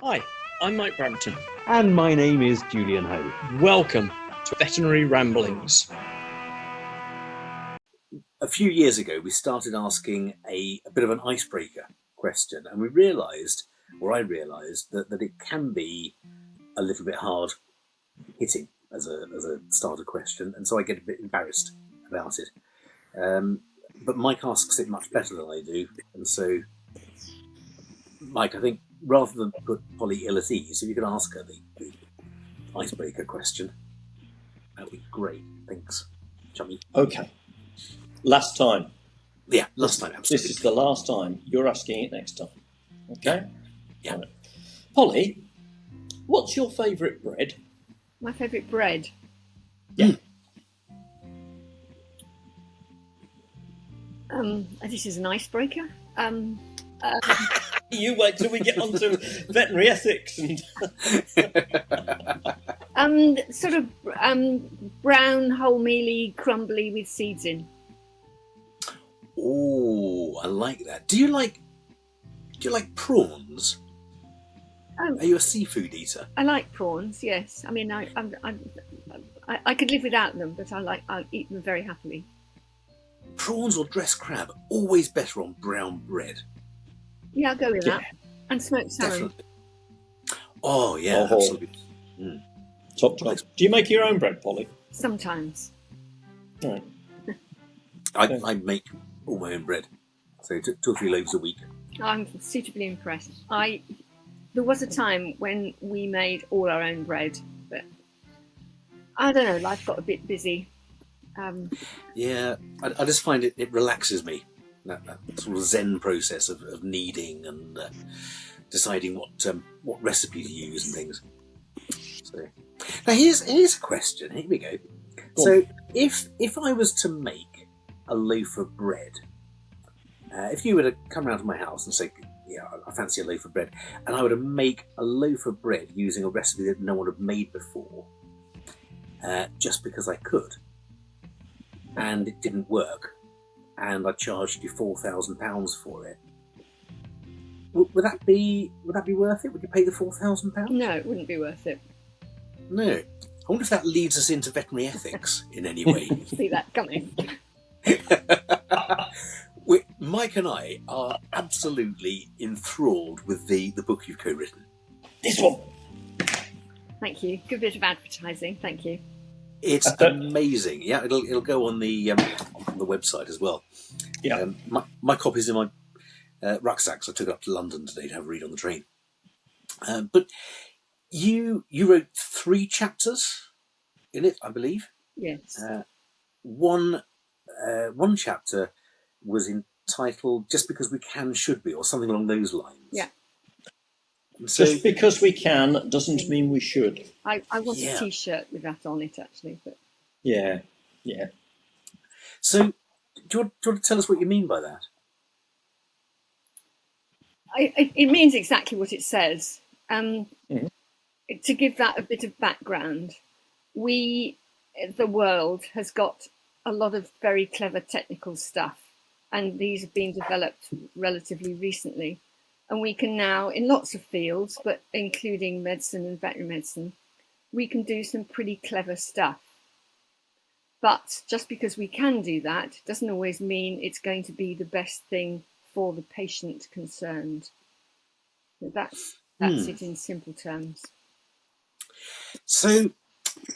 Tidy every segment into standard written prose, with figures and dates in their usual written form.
Hi, I'm Mike Brampton. And my name is Julian Hoad. Welcome to Veterinary Ramblings. A few years ago, we started asking a bit of an icebreaker question, and we realised, or I realised, that it can be a little bit hard hitting as a starter question, and so I get a bit embarrassed about it. But Mike asks it much better than I do, and so, Mike, I think rather than put Polly ill at ease, if you could ask her the icebreaker question, that would be great. Thanks, chummy. Okay. Last time. Yeah, last time, absolutely. This is the last time. You're asking it next time. Okay? Yeah. Right. Polly, what's your favourite bread? My favourite bread? Yeah. This is an icebreaker. You wait till we get on to veterinary ethics and... Sort of brown, wholemealy, crumbly with seeds in. Oh, I like that. Do you like prawns? Are you a seafood eater? I like prawns. Yes. I mean, I could live without them, but I'll eat them very happily. Prawns or dressed crab, always better on brown bread. Yeah, I'll go with that. And smoked salmon. Definitely. Oh yeah, absolutely. Mm. Top class. Do you make your own bread, Polly? Sometimes. Right. I make all my own bread, so 2 or 3 loaves a week. I'm suitably impressed. There was a time when we made all our own bread, but I don't know, life got a bit busy. Yeah, I just find it relaxes me, that sort of Zen process of kneading and deciding what recipe to use and things. So now here's a question. Here we go. So if I was to make a loaf of bread, if you were to come round to my house and say, yeah, I fancy a loaf of bread, and I were to make a loaf of bread using a recipe that no one had made before, just because I could, and it didn't work, and I charged you £4,000 for it, would that be worth it? Would you pay the £4,000? No, it wouldn't be worth it. No. I wonder if that leads us into veterinary ethics in any way. See that coming. Mike and I are absolutely enthralled with the book you've co-written. This one. Thank you. Good bit of advertising. Thank you. It's amazing. Yeah, it'll go on the website as well. Yeah. My copy's in my rucksack, so I took it up to London today to have a read on the train. But you wrote 3 chapters in it, I believe. Yes. One chapter was entitled "Just Because We Can, Should Be," or something along those lines. Yeah. So, just because we can doesn't mean we should. I want a T-shirt with that on it, actually. But yeah. So, do you want to tell us what you mean by that? It means exactly what it says. To give that a bit of background, the world has got a lot of very clever technical stuff, and these have been developed relatively recently. And we can now, in lots of fields, but including medicine and veterinary medicine, we can do some pretty clever stuff. But just because we can do that doesn't always mean it's going to be the best thing for the patient concerned. So that's it in simple terms. So,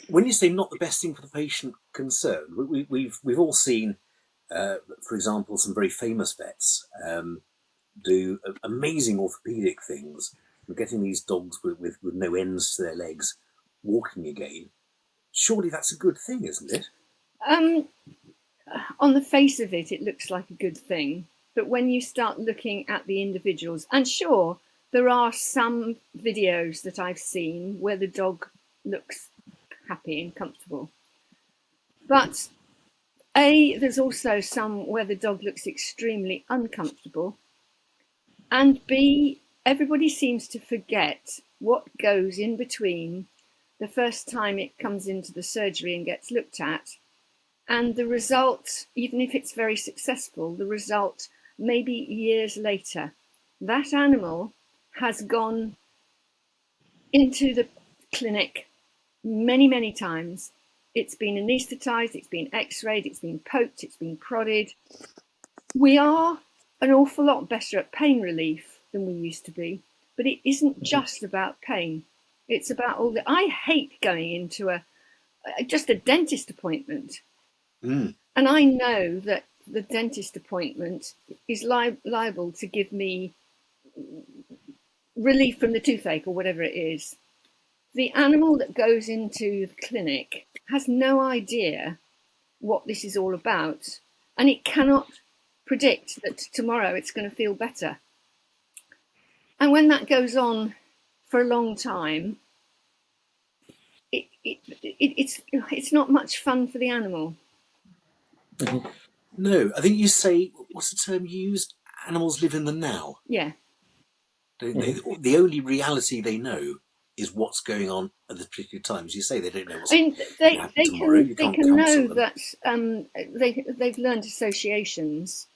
when you say not the best thing for the patient concerned, we've all seen, for example, some very famous vets do amazing orthopaedic things, getting these dogs with no ends to their legs walking again. Surely that's a good thing, isn't it? On the face of it, it looks like a good thing. But when you start looking at the individuals, and sure, there are some videos that I've seen where the dog looks happy and comfortable. But A, there's also some where the dog looks extremely uncomfortable. And B, everybody seems to forget what goes in between the first time it comes into the surgery and gets looked at, and the result, even if it's very successful, the result maybe years later. That animal has gone into the clinic many, many times. It's been anaesthetised, it's been x-rayed, it's been poked, it's been prodded. We are an awful lot better at pain relief than we used to be, but it isn't just about pain. It's about all the... I hate going into just a dentist appointment. And I know that the dentist appointment is liable to give me relief from the toothache or whatever it is. The animal that goes into the clinic has no idea what this is all about, and it cannot predict that tomorrow it's going to feel better. And when that goes on for a long time, it's not much fun for the animal. No, I think you say, what's the term you used? Animals live in the now. Yeah. The only reality they know is what's going on at the particular times. You say they don't know what's I mean, they tomorrow. can know that they've learned associations,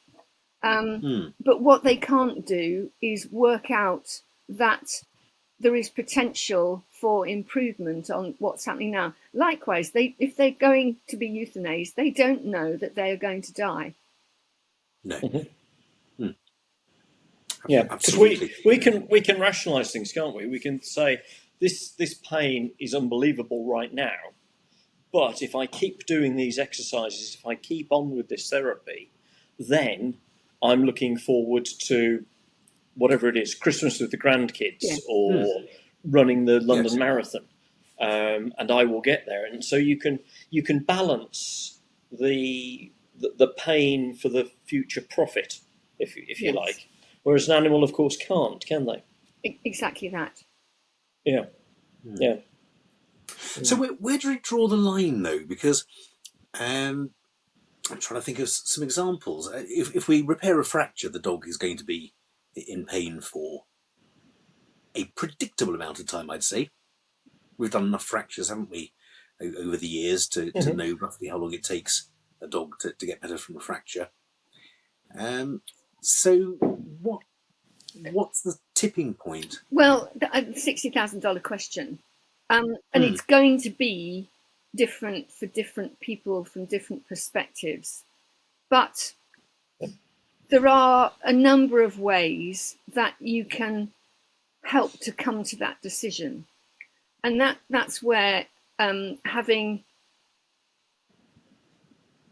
but what they can't do is work out that there is potential for improvement on what's happening now. Likewise, if they're going to be euthanized, they don't know that they are going to die. No. Yeah, because we can rationalise things, can't we? We can say this pain is unbelievable right now, but if I keep doing these exercises, if I keep on with this therapy, then I'm looking forward to whatever it is, Christmas with the grandkids or running the London Marathon, and I will get there. And so you can balance the pain for the future profit, if you like. Whereas an animal, of course, can't, can they? Exactly that. Yeah. So where do we draw the line, though? Because I'm trying to think of some examples. If we repair a fracture, the dog is going to be in pain for a predictable amount of time, I'd say. We've done enough fractures, haven't we, over the years to know roughly how long it takes a dog to get better from a fracture. So what's the tipping point? Well, the $60,000 question. And it's going to be different for different people from different perspectives. But there are a number of ways that you can help to come to that decision. And that's where having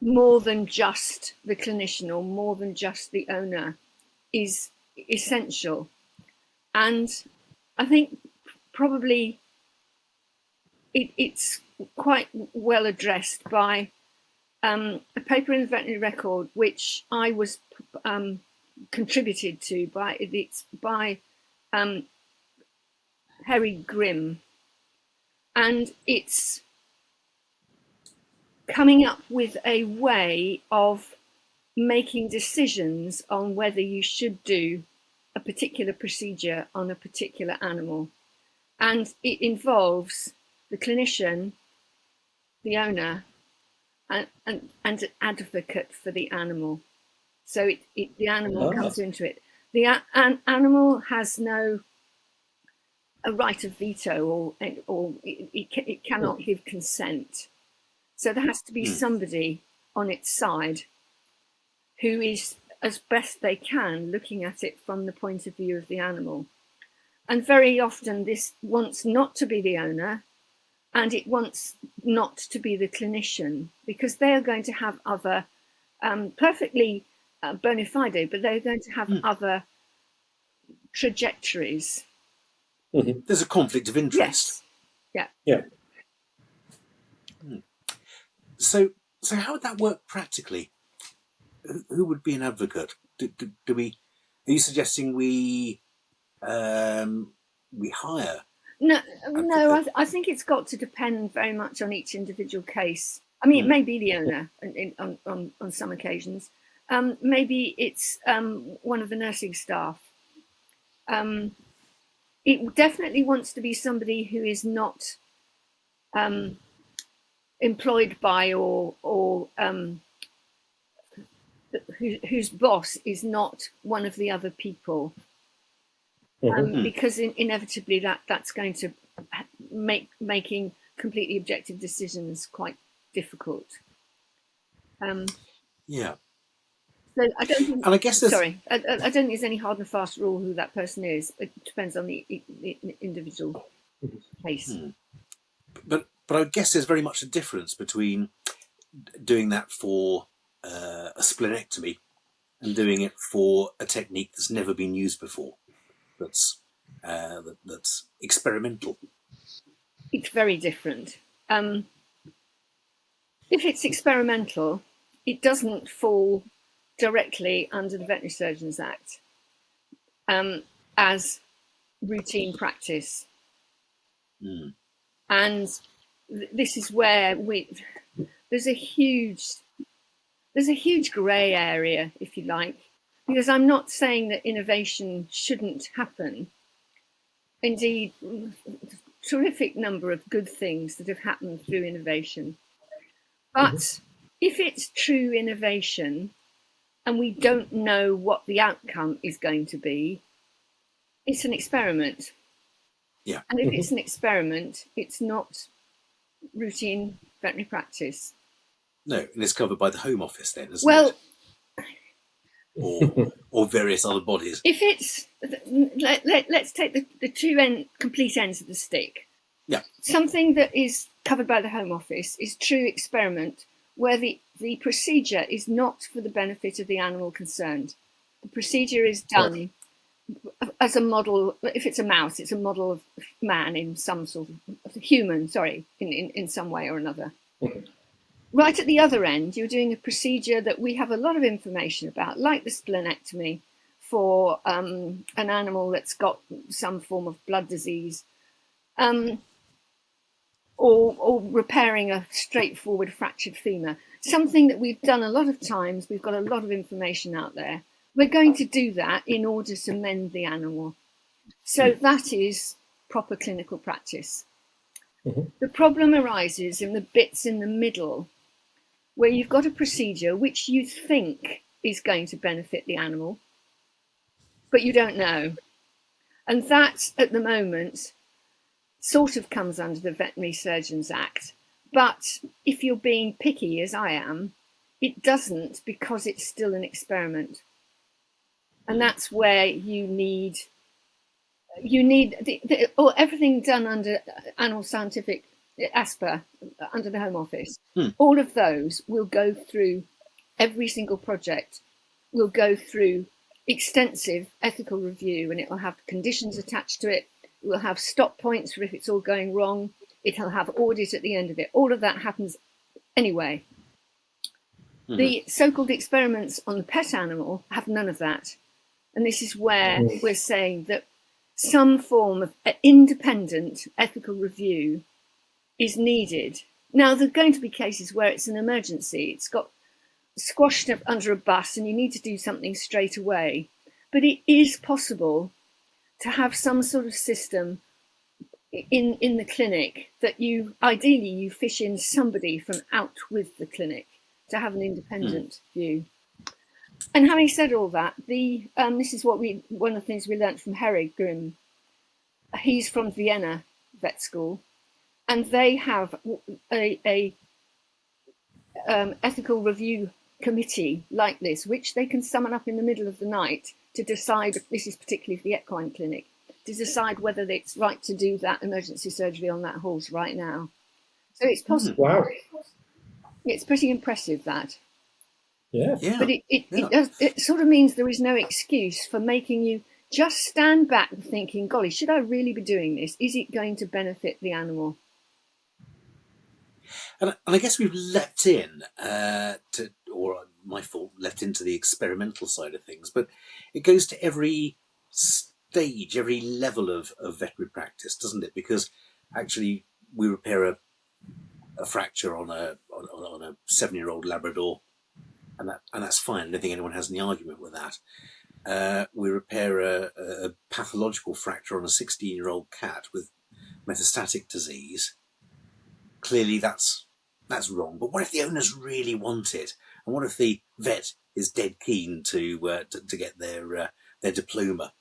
more than just the clinician or more than just the owner is essential. And I think probably it's quite well addressed by a paper in the Veterinary Record, which I was contributed to by Harry Grimm, and it's coming up with a way of making decisions on whether you should do a particular procedure on a particular animal. And it involves the clinician, the owner, and an advocate for the animal. So the animal comes into it. An animal has no a right of veto or it cannot give consent. So there has to be somebody on its side who is, as best they can, looking at it from the point of view of the animal. And very often this wants not to be the owner, and it wants not to be the clinician, because they are going to have other, perfectly bona fide, but they're going to have other trajectories. There's a conflict of interest. Yes. Yeah. So how would that work practically? Who would be an advocate? Do we? Are you suggesting we hire? No. I think it's got to depend very much on each individual case. I mean, it may be the owner on some occasions. Maybe it's one of the nursing staff. It definitely wants to be somebody who is not employed by or whose boss is not one of the other people, because inevitably that's going to making completely objective decisions quite difficult. Yeah. So I don't think, And I guess I don't think there's any hard and fast rule who that person is. It depends on the individual case. But I guess there's very much a difference between doing that for a splenectomy and doing it for a technique that's never been used before, that's experimental. It's very different. If it's experimental, it doesn't fall directly under the Veterinary Surgeons Act as routine practice. And this is where there's a huge grey area, if you like, because I'm not saying that innovation shouldn't happen. Indeed, terrific number of good things that have happened through innovation. But if it's true innovation and we don't know what the outcome is going to be, it's an experiment. Yeah. And if it's an experiment, it's not routine veterinary practice. No, and it's covered by the Home Office then, isn't it? Or various other bodies. If it's, let's take the two complete ends of the stick. Yeah. Something that is covered by the Home Office is true experiment, where the procedure is not for the benefit of the animal concerned. The procedure is done as a model. If it's a mouse, it's a model of man in some sort of human, in some way or another. Right at the other end, you're doing a procedure that we have a lot of information about, like the splenectomy for an animal that's got some form of blood disease, or repairing a straightforward fractured femur. Something that we've done a lot of times, we've got a lot of information out there. We're going to do that in order to mend the animal. So that is proper clinical practice. The problem arises in the bits in the middle, where you've got a procedure which you think is going to benefit the animal, but you don't know. And that, at the moment, sort of comes under the Veterinary Surgeons Act. But if you're being picky, as I am, it doesn't, because it's still an experiment. And that's where you need everything done under Animal Scientific ASPA, under the Home Office. All of those will go through, every single project will go through extensive ethical review, and it will have conditions attached to it. It will have stop points for if it's all going wrong. It'll have audit at the end of it. All of that happens anyway. The so-called experiments on the pet animal have none of that. And this is where we're saying that some form of independent ethical review is needed. Now, there are going to be cases where it's an emergency. It's got squashed up under a bus and you need to do something straight away. But it is possible to have some sort of system in the clinic that ideally you fish in somebody from out with the clinic to have an independent view. And having said all that, this is one of the things we learnt from Herrig Grimm. He's from Vienna Vet School, and they have a ethical review committee like this, which they can summon up in the middle of the night to decide, this is particularly for the equine clinic, to decide whether it's right to do that emergency surgery on that horse right now. So it's possible. Wow. It's pretty impressive, that. Yeah. But it sort of means there is no excuse for making you just stand back and thinking, golly, should I really be doing this? Is it going to benefit the animal? And I guess we've leapt in leapt into the experimental side of things, but it goes to every stage, every level of veterinary practice, doesn't it? Because actually we repair a fracture on a 7-year-old Labrador, and that's fine. I don't think anyone has any argument with that. We repair a pathological fracture on a 16-year-old cat with metastatic disease. Clearly that's wrong. But what if the owners really want it? And what if the vet is dead keen to get their diploma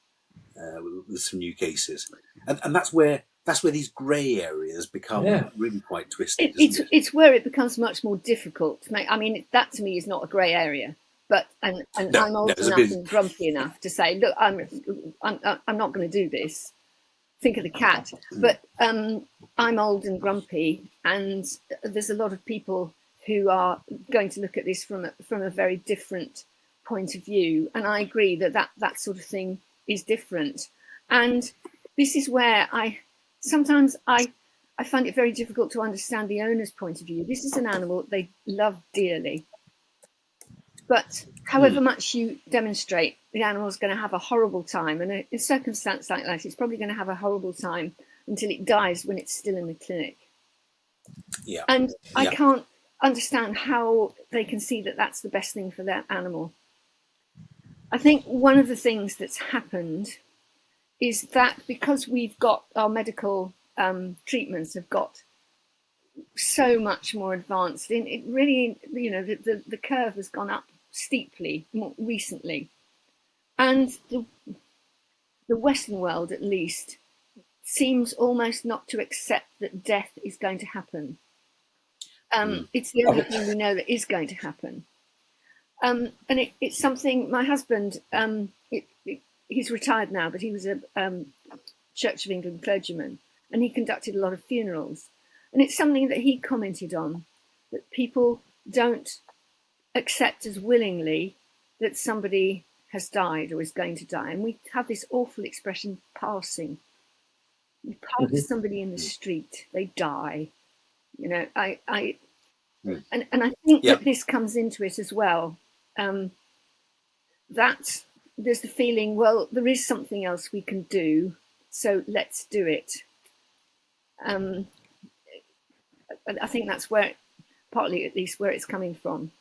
with some new cases? And that's where that's where these grey areas become really quite twisted. It's where it becomes much more difficult to make. I mean, that to me is not a grey area. But and No, I'm old no, enough and grumpy enough to say, look, I'm not going to do this. Think of the cat. But I'm old and grumpy, and there's a lot of people who are going to look at this from a very different point of view. And I agree that sort of thing is different. And this is where I sometimes find it very difficult to understand the owner's point of view. This is an animal that they love dearly. But however much you demonstrate, the animal's going to have a horrible time. And in a circumstance like that, it's probably going to have a horrible time until it dies when it's still in the clinic. Yeah. And I can't understand how they can see that that's the best thing for their animal. I think one of the things that's happened is that because we've got our medical treatments have got so much more advanced, it really, the curve has gone up steeply more recently, and the Western world at least seems almost not to accept that death is going to happen. It's the only thing we know that is going to happen, and it's something my husband he's retired now, but he was a Church of England clergyman, and he conducted a lot of funerals. And it's something that he commented on, that people don't accept as willingly that somebody has died or is going to die. And we have this awful expression, passing. You pass somebody in the street, they die. And I think that this comes into it as well. That there's the feeling, well, there is something else we can do, so let's do it. I think that's where, partly at least, where it's coming from.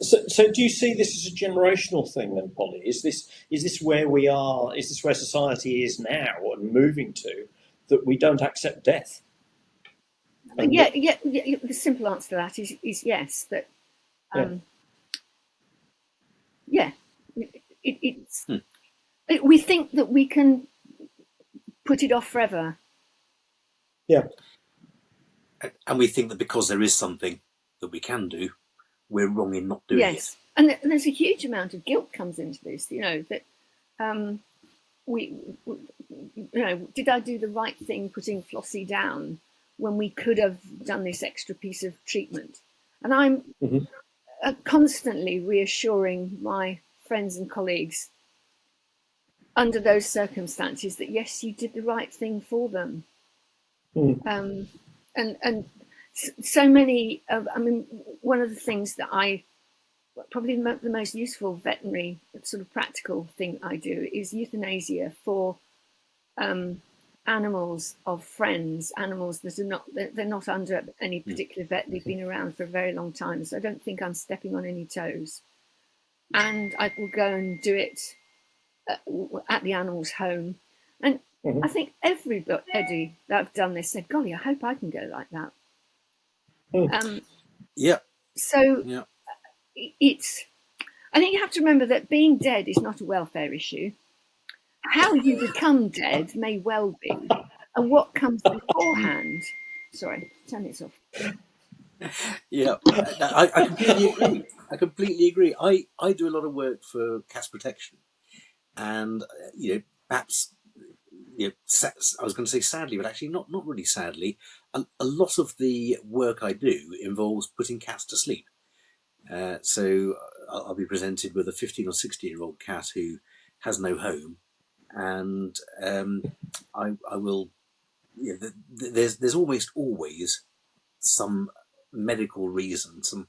So do you see this as a generational thing then, Polly? Is this where we are? Is this where society is now and moving to, that we don't accept death? Yeah. The simple answer to that is yes. That we think that we can put it off forever. Yeah. And we think that because there is something that we can do, we're wrong in not doing it. Yes, and there's a huge amount of guilt comes into this. That did I do the right thing putting Flossie down when we could have done this extra piece of treatment? And I'm constantly reassuring my friends and colleagues under those circumstances that yes, you did the right thing for them. And so many one of the things that probably the most useful veterinary sort of practical thing I do is euthanasia for animals of friends, animals that they're not under any particular vet. They've been around for a very long time, so I don't think I'm stepping on any toes. And I will go and do it at the animal's home. And I think everybody that I've done this said, golly, I hope I can go like that. So I think you have to remember that being dead is not a welfare issue. How you become dead may well be, and what comes beforehand. Sorry, turn this off. Yeah, I completely agree. I do a lot of work for cats protection, and perhaps I was going to say sadly, but actually not really sadly. A lot of the work I do involves putting cats to sleep. So I'll be presented with a 15 or 16-year-old cat who has no home, and I will. There's almost always some medical reason, some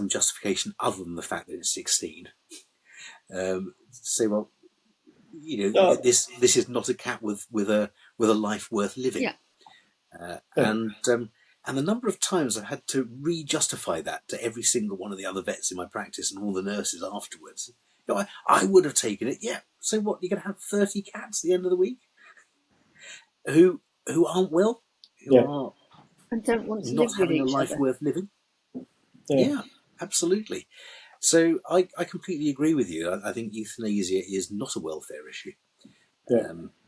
justification other than the fact that it's 16. Say, well, this is not a cat with a life worth living. Yeah. And the number of times I've had to re-justify that to every single one of the other vets in my practice and all the nurses afterwards. I would have taken it. Yeah. So what? You're going to have 30 cats at the end of the week who aren't well, who are and don't want to not live having with a life other. worth living. Yeah, absolutely. So I completely agree with you. I think euthanasia is not a welfare issue.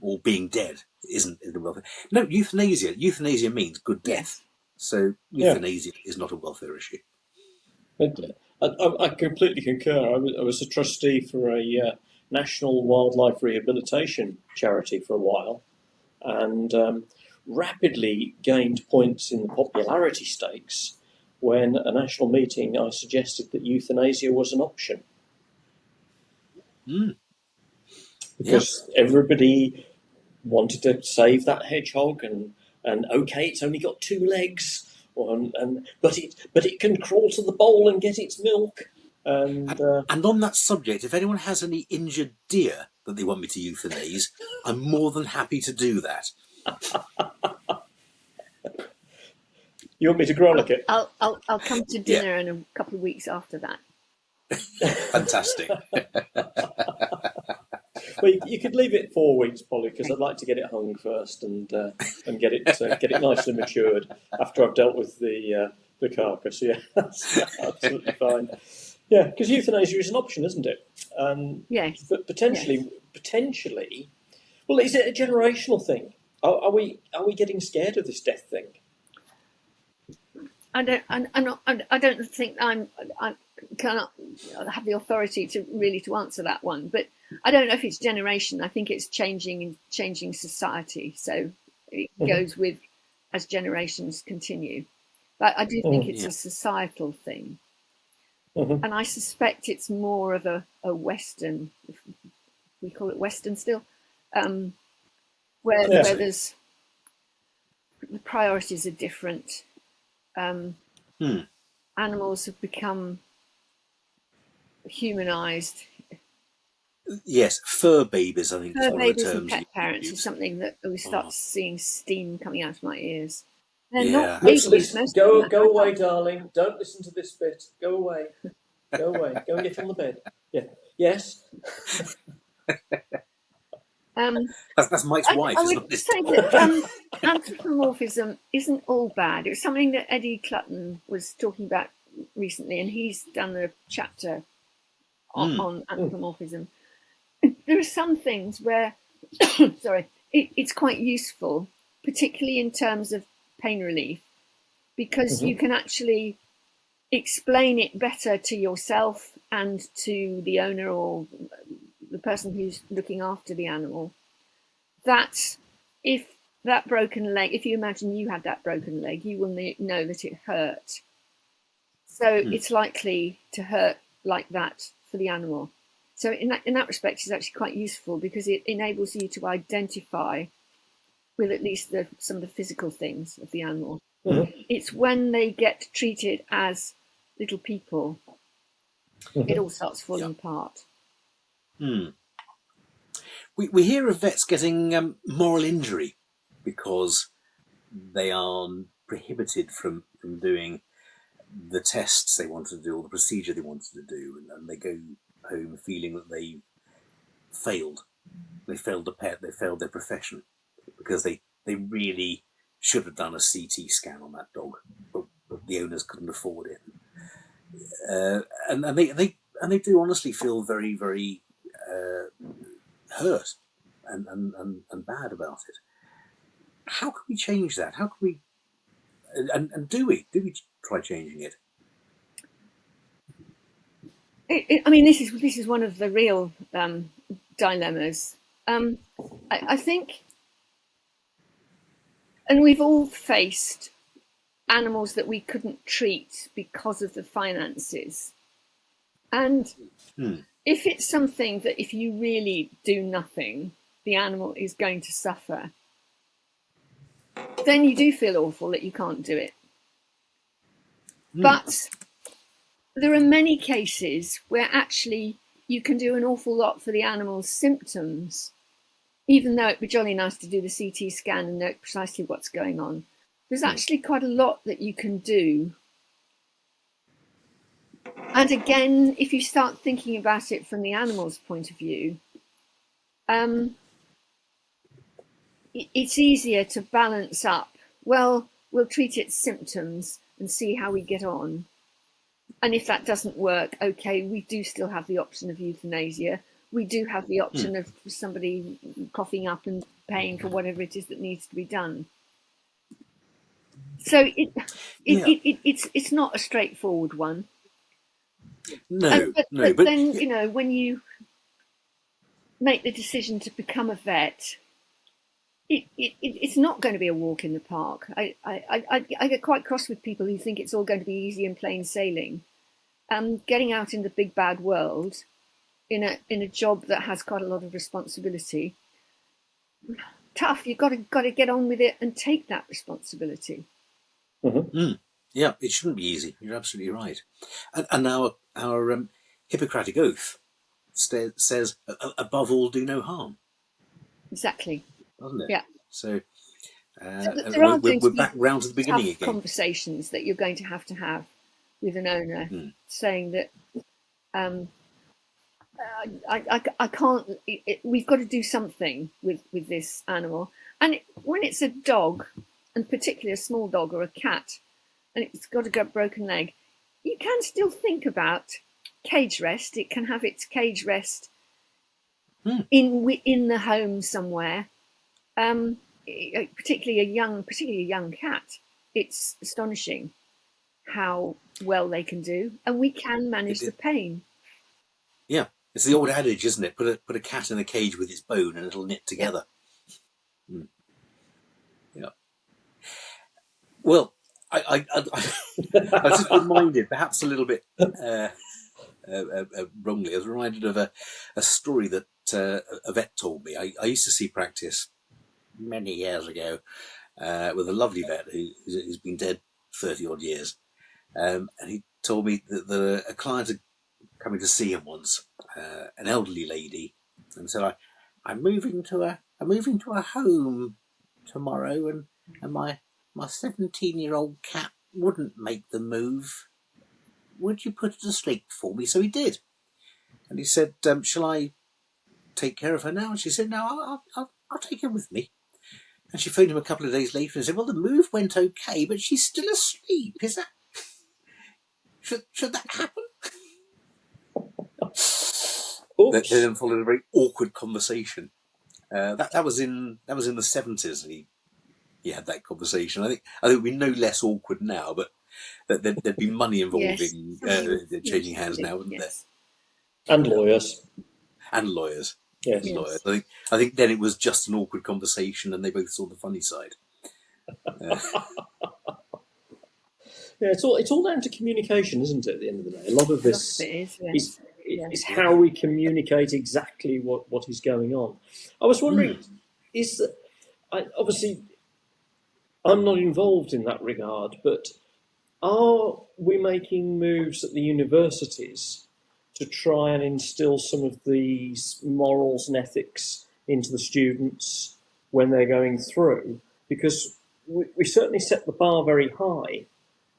or being dead isn't a welfare. No, euthanasia. Euthanasia means good death. So euthanasia is not a welfare issue. I completely concur. I was a trustee for a national wildlife rehabilitation charity for a while, and rapidly gained points in the popularity stakes when at a national meeting I suggested that euthanasia was an option. Because everybody wanted to save that hedgehog, and okay, it's only got 2 legs, but it can crawl to the bowl and get its milk. And on that subject, if anyone has any injured deer that they want me to euthanize, I'm more than happy to do that. You want me to grolic it? I'll come to dinner in a couple of weeks after that. Fantastic. Well, you could leave it 4 weeks, Polly, because I'd like to get it hung first and get it nicely matured after I've dealt with the carcass. Yeah, that's absolutely fine. Yeah, because euthanasia is an option, isn't it? Yes. But potentially. Well, is it a generational thing? Are we getting scared of this death thing? I don't think I cannot have the authority to answer that one, but I don't know if it's generation. I think it's changing society, so it goes with as generations continue. But I do think it's a societal thing, and I suspect it's more of a Western, if we call it Western still, where there's the priorities are different. Animals have become humanized. Yes, fur babies, I think. Fur babies and pet parents is something that we start seeing steam coming out of my ears. They're not babies. Go away, darling. Don't listen to this bit. Go away. Go away. Go and get on the bed. Yeah. Yes. That's Mike's wife. I would say that anthropomorphism isn't all bad. It was something that Eddie Clutton was talking about recently, and he's done a chapter on anthropomorphism. There are some things where, it's quite useful, particularly in terms of pain relief, because you can actually explain it better to yourself and to the owner or the person who's looking after the animal, that if that broken leg, if you imagine you had that broken leg, you will know that it hurt. So it's likely to hurt like that for the animal. So in that respect, it's actually quite useful because it enables you to identify with at least some of the physical things of the animal. It's when they get treated as little people, it all starts falling apart. We hear of vets getting moral injury because they are prohibited from doing the tests they wanted to do or the procedure they wanted to do, and they go home feeling that they failed. They failed the pet, they failed their profession because they really should have done a CT scan on that dog, but the owners couldn't afford it. And they do honestly feel very, very hurt and bad about it. How can we change that? How can we? And do we try changing it? I mean, this is one of the real dilemmas. I think, and we've all faced animals that we couldn't treat because of the finances, and if it's something that if you really do nothing, the animal is going to suffer, then you do feel awful that you can't do it. But there are many cases where actually you can do an awful lot for the animal's symptoms, even though it'd be jolly nice to do the CT scan and know precisely what's going on. There's actually quite a lot that you can do. And again, if you start thinking about it from the animal's point of view, it's easier to balance up. Well, we'll treat its symptoms and see how we get on. And if that doesn't work, okay, we do still have the option of euthanasia. we do have the option of somebody coughing up and paying for whatever it is that needs to be done. So it's not a straightforward one. No, but but then, you know, when you make the decision to become a vet, it's not going to be a walk in the park. I get quite cross with people who think it's all going to be easy and plain sailing. Getting out in the big bad world in a job that has quite a lot of responsibility, tough. You've got to get on with it and take that responsibility. Yeah, it shouldn't be easy. You're absolutely right. And our Hippocratic Oath says, above all, do no harm. Exactly. Doesn't it? Yeah. So we're back round to the beginning tough again. Conversations that you're going to have with an owner, saying that I can't. We've got to do something with this animal. And when it's a dog, and particularly a small dog or a cat, and it's got a broken leg, you can still think about cage rest. It can have its cage rest in the home somewhere. Particularly a young cat. It's astonishing how well they can do, and we can manage the pain. Yeah, it's the old adage, isn't it? Put a cat in a cage with its bone, and it'll knit together. Yeah. Well, I was just reminded, perhaps a little bit wrongly, I was reminded of a story that a vet told me. I used to see practice many years ago with a lovely vet who's been dead 30 odd years, and he told me that a client had come in to see him once, an elderly lady, and said, I'm moving to a home tomorrow, and my 17-year-old cat wouldn't make the move. Would you put her to sleep for me? So he did, and he said, shall I take care of her now? And she said, no, I'll take her with me. And she phoned him a couple of days later and said, well, the move went okay, but she's still asleep. Is that... Should that happen? Then followed a very awkward conversation. That was in the 70s, and he had that conversation. I think it would be no less awkward now, but there'd be money involved in changing hands now, wouldn't there? And lawyers. And lawyers. Yes. Lawyers. I think then it was just an awkward conversation, and they both saw the funny side. Yeah, it's all down to communication, isn't it? At the end of the day, a lot of this is how we communicate exactly what is going on. I was wondering, obviously I'm not involved in that regard, but are we making moves at the universities to try and instill some of these morals and ethics into the students when they're going through? Because we certainly set the bar very high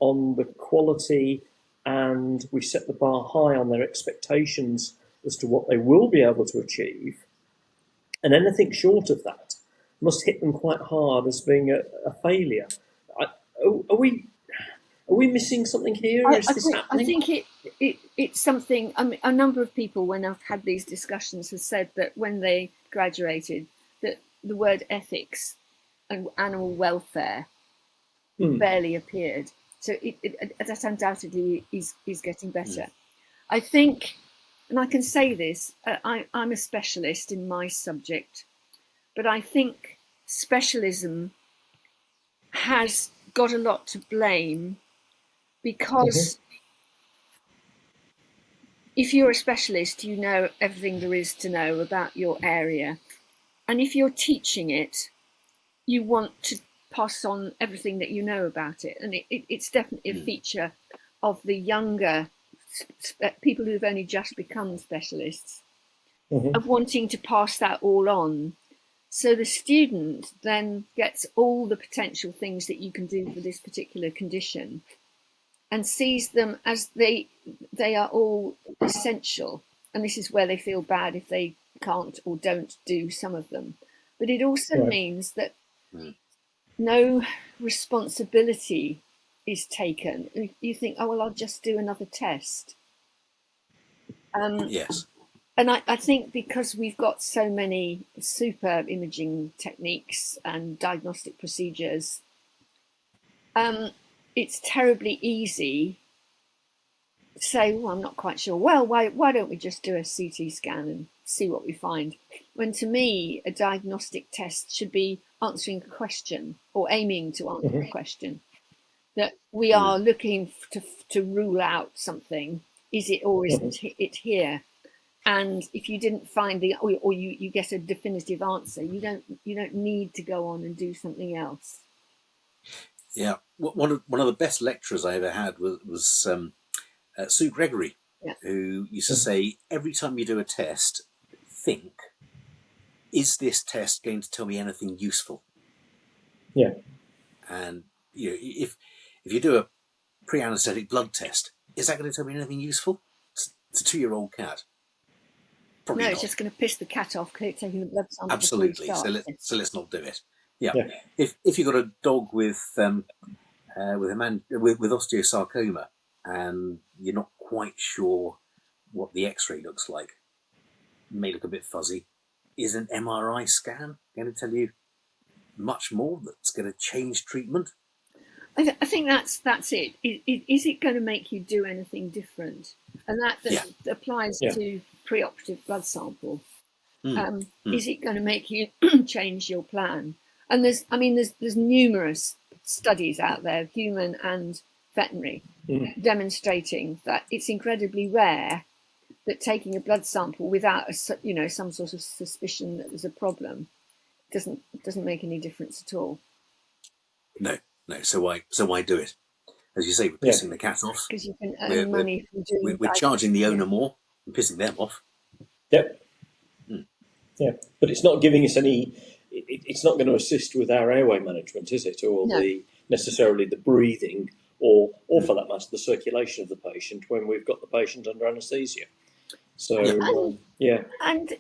on the quality, and we set the bar high on their expectations as to what they will be able to achieve. And anything short of that must hit them quite hard as being a failure. Are we missing something here? I think it's something. I mean, a number of people, when I've had these discussions, have said that when they graduated, that the word ethics and animal welfare barely appeared. So that undoubtedly is getting better. I think, and I can say this, I'm a specialist in my subject, but I think specialism has got a lot to blame, because if you're a specialist, you know everything there is to know about your area. And if you're teaching it, you want to pass on everything that you know about it. And it's definitely a feature of the younger people who've only just become specialists, of wanting to pass that all on. So the student then gets all the potential things that you can do for this particular condition, and sees them as they are all essential. And this is where they feel bad if they can't or don't do some of them. But it also means that no responsibility is taken. You think, oh, well, I'll just do another test. Yes. And I think because we've got so many super imaging techniques and diagnostic procedures, it's terribly easy to say, well, I'm not quite sure. Well, why don't we just do a CT scan and see what we find? When to me, a diagnostic test should be answering a question or aiming to answer a question. That we are looking to rule out something. Is it or isn't it here? And if you didn't find or you get a definitive answer, you don't need to go on and do something else. Yeah, one of the best lecturers I ever had was Sue Gregory, who used to say, every time you do a test, think, is this test going to tell me anything useful? Yeah. And if you do a pre-anaesthetic blood test, is that going to tell me anything useful? It's a 2-year-old cat. Probably no, it's just going to piss the cat off taking the blood sample. Absolutely. So let's not do it. Yeah. If you've got a dog with osteosarcoma and you're not quite sure what the X-ray looks like, it may look a bit fuzzy. Is an MRI scan going to tell you much more that's going to change treatment? I think that's it. Is it going to make you do anything different? And that applies to preoperative blood sample. Is it going to make you change your plan? And there's numerous studies out there, human and veterinary, demonstrating that it's incredibly rare that taking a blood sample without some sort of suspicion that there's a problem doesn't make any difference at all. No. So why do it? As you say, we're pissing the cat off. Because you can earn money from doing. We're charging the owner more and pissing them off. Yep. Yeah, but it's not giving us any. It's not going to assist with our airway management, is it? Or necessarily the breathing, or for that matter, the circulation of the patient when we've got the patient under anaesthesia. So and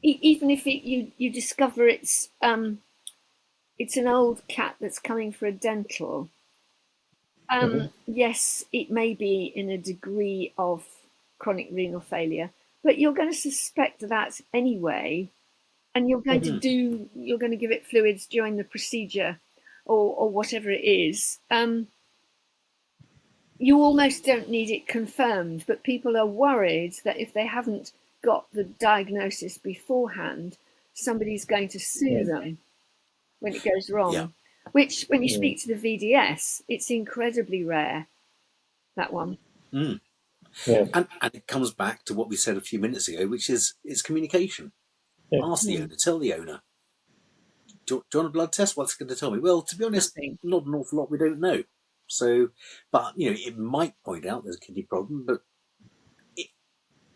even if you discover it's an old cat that's coming for a dental. Yes, it may be in a degree of chronic renal failure, but you're going to suspect that anyway, and you're going to give it fluids during the procedure or whatever it is. You almost don't need it confirmed, but people are worried that if they haven't got the diagnosis beforehand, somebody's going to sue them when it goes wrong. Which, when you speak to the VDS, it's incredibly rare, that one. And it comes back to what we said a few minutes ago, which is it's communication. Ask the owner, tell the owner. Do you want a blood test? What's it going to tell me? Well, to be honest, not an awful lot we don't know. So, but it might point out there's a kidney problem, but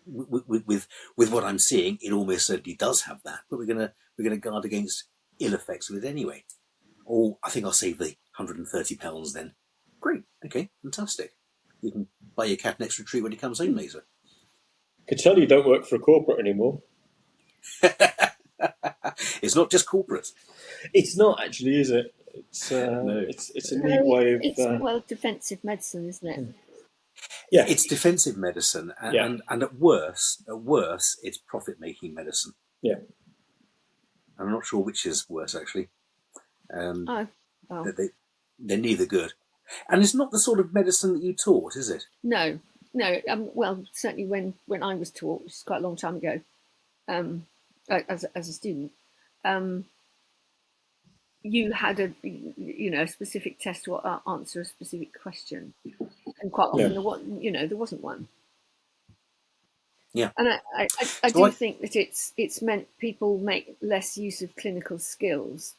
with what I'm seeing, it almost certainly does have that. But we're gonna guard against ill effects of it anyway. Oh, I think I'll save the £130 then. Great, okay, fantastic. You can buy your cat an extra treat when he comes home later. I could tell you don't work for a corporate anymore. It's not just corporate. It's not actually, is it? It's no. It's a neat way of. It's defensive medicine, isn't it? Yeah, it's defensive medicine, and at worst, it's profit-making medicine. Yeah, I'm not sure which is worse actually. They're neither good, and it's not the sort of medicine that you taught, is it? No. Well, certainly when I was taught, which is quite a long time ago, as a student, you had a specific test to answer a specific question, and quite often there wasn't one. Yeah, and I do think that it's meant people make less use of clinical skills.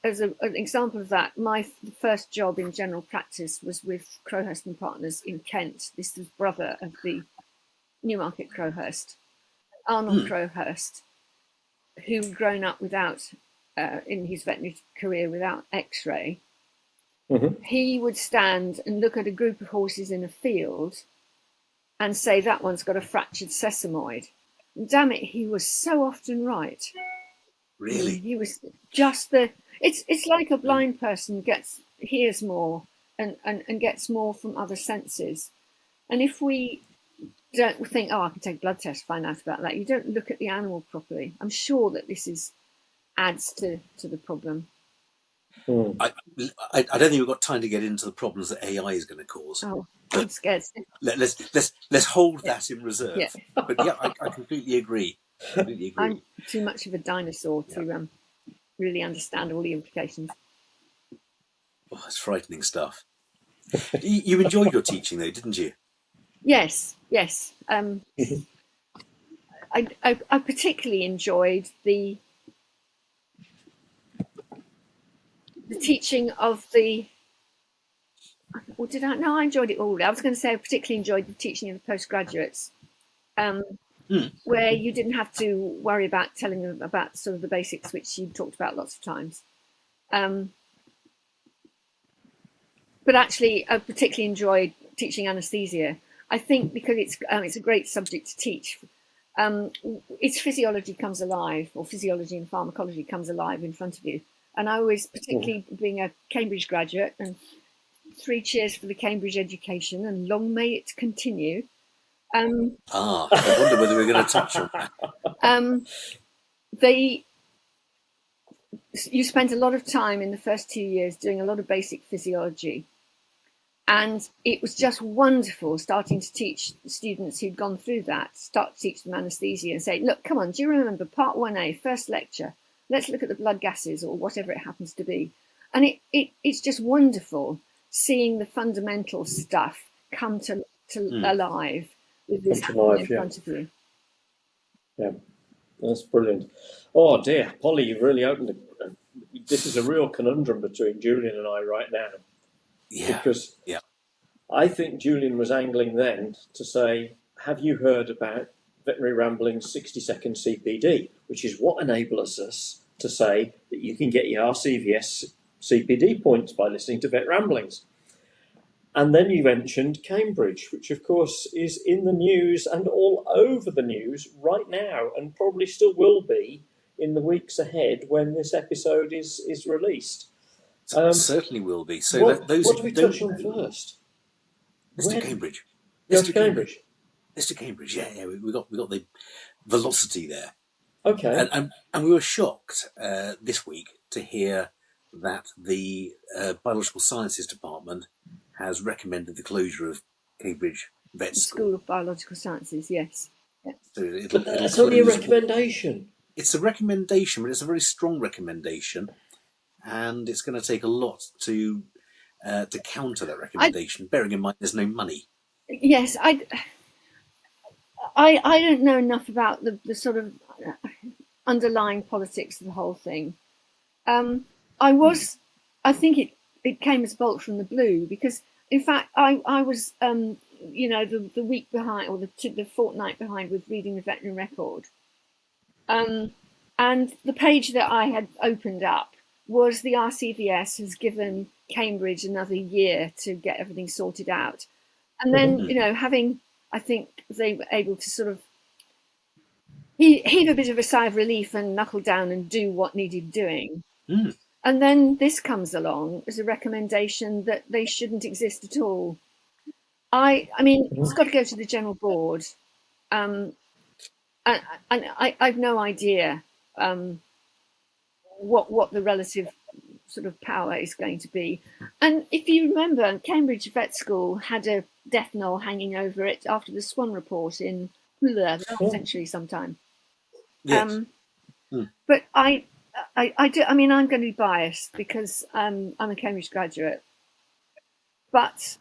As an example of that, my first job in general practice was with Crowhurst and Partners in Kent. This was brother of the Newmarket Crowhurst, Arnold Crowhurst, who'd grown up without, in his veterinary career, without X-ray. He would stand and look at a group of horses in a field and say, that one's got a fractured sesamoid. And damn it, he was so often right. Really? He was just it's like a blind person hears more and gets more from other senses. And if we don't think, oh, I can take blood tests, find out about that, you don't look at the animal properly. I'm sure that this adds to the problem. I don't think we've got time to get into the problems that AI is going to cause. Oh, I'm scared. Let's hold that in reserve. Yeah. But yeah, I completely agree. I'm too much of a dinosaur to really understand all the implications. Oh, it's frightening stuff. You enjoyed your teaching, though, didn't you? Yes. I particularly enjoyed the teaching of the. Or did I? No, I enjoyed it all. I was going to say I particularly enjoyed the teaching of the postgraduates, where you didn't have to worry about telling them about sort of the basics, which you talked about lots of times. But actually, I particularly enjoyed teaching anaesthesia. I think because it's a great subject to teach. Its physiology comes alive, or physiology and pharmacology comes alive in front of you. And I was, particularly being a Cambridge graduate, and 3 cheers for the Cambridge education, and long may it continue. I wonder whether we're going to touch on that. You spent a lot of time in the first 2 years doing a lot of basic physiology. And it was just wonderful starting to teach students who'd gone through that, start to teach them anaesthesia and say, look, come on, do you remember part 1A, first lecture? Let's look at the blood gases or whatever it happens to be. And it's just wonderful seeing the fundamental stuff come to alive with this happening in front of you. Yeah, that's brilliant. Oh dear, Polly, you've really opened this is a real conundrum between Julian and I right now. Yeah. Because I think Julian was angling then to say, have you heard about Veterinary Ramblings 60-second CPD, which is what enables us to say that you can get your RCVS CPD points by listening to Vet Ramblings. And then you mentioned Cambridge, which of course is in the news and all over the news right now, and probably still will be in the weeks ahead when this episode is released. Certainly will be. So what those do we touch on first? Mr. Cambridge. Mr. Cambridge. Mr. Cambridge. Yeah. We got the velocity there. Okay. And we were shocked this week to hear that the Biological Sciences Department has recommended the closure of Cambridge Vet School of Biological Sciences. Yes. Yeah. So it's only a recommendation. It's a recommendation, but it's a very strong recommendation, and it's going to take a lot to counter that recommendation. Bearing in mind, there's no money. Yes, I don't know enough about the sort of underlying politics of the whole thing. I think it came as a bolt from the blue because, in fact, I was the week behind or the fortnight behind with reading the veterinary record. And the page that I had opened up was the RCVS has given Cambridge another year to get everything sorted out. And then, having, I think they were able to sort of heave a bit of a sigh of relief and knuckle down and do what needed doing. And then this comes along as a recommendation that they shouldn't exist at all. I mean, it's got to go to the general board. And I've no idea what the relative sort of power is going to be. And if you remember, Cambridge Vet School had a death knell hanging over it after the Swan report in the last century sometime. Yes. But I do. I mean, I'm going to be biased because I'm a Cambridge graduate, but